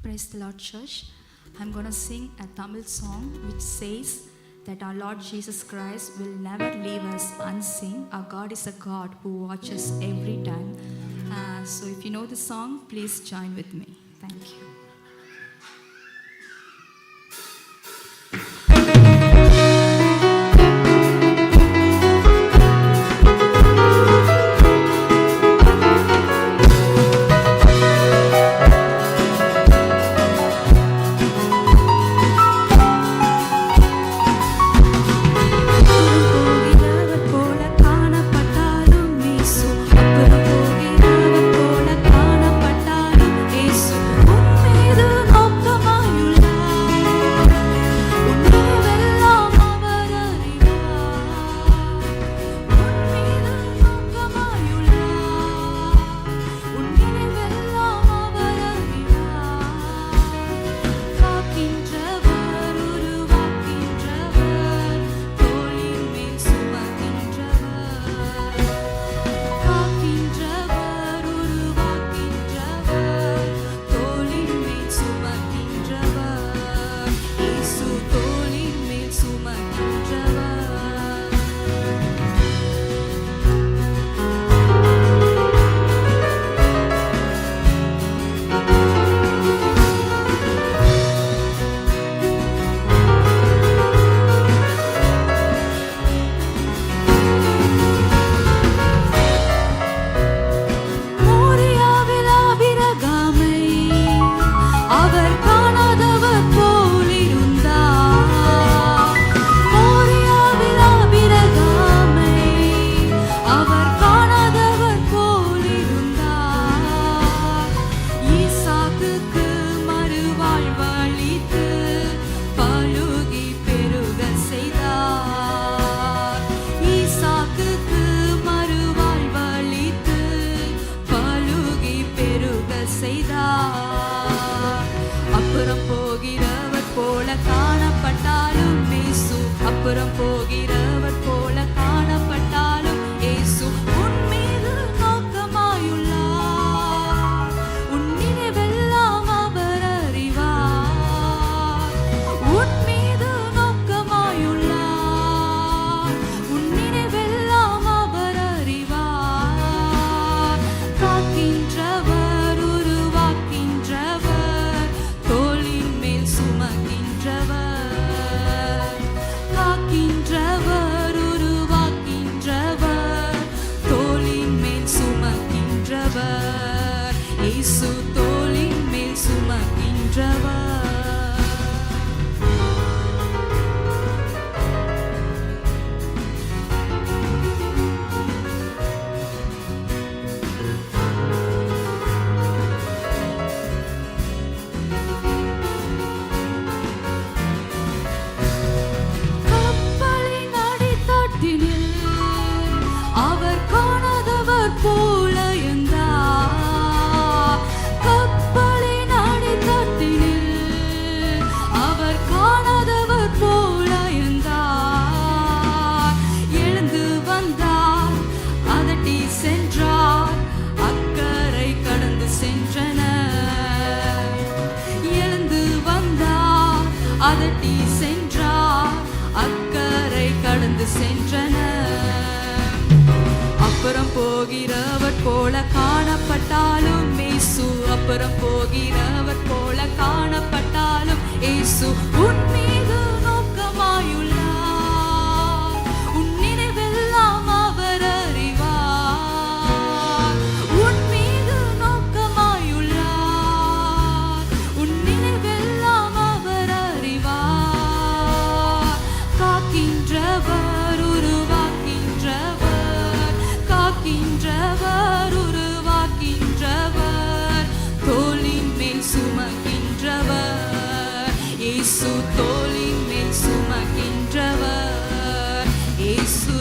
Praise the Lord, church. I'm going to sing a Tamil song which says that our Lord Jesus Christ will never leave us unseen. Our God is a God who watches every time. So if you know the song, please join with me. Thank you. அப்புறம் போகிறவர் போல காணப்பட்டாலும் இயேசு அப்புறம் போகிறவர் போல காணப்பட்டாலும் இயேசு உன் மீது நோக்கமாயுள்ளார். உன் நினைவெல்லாம் அவர் அறிவார். உன் மீது நோக்கமாயுள்ளார். உன் நினைவெல்லாம் அவர் அறிவார். காக்கின்றவர் இயேசு தோளின் மேல் சுமக்கின்றவர். கப்பலின் அடித்தட்டினில் அவர் காணாதவர் போல சென்றார். அக்கறை கடந்து சென்றனர். எழுந்து வந்தார். அதட்டி சென்றார். அக்கறை கடந்து சென்றனர். அப்புறம் போகிறவர் போல காணப்பட்டாலும் இயேசு அப்புறம் போகிறவர் போல காணப்பட்டாலும் இயேசு உன் மீது நோக்கமாயுள்ளார். உன் நினைவெல்லாம் அவர் அறிவார். உன் மீது நோக்கமாயுள்ளார். உன் நினைவெல்லாம் அவர் அறிவார். காக்கின்றவர் உருவாக்கின்றவர். காக்கின்றவர் உருவாக்கின்றவர். தோளின் மேல் சுமக்கின்றவர். இயேசு தோளின் மேல் சுமக்கின்றவர். இயேசு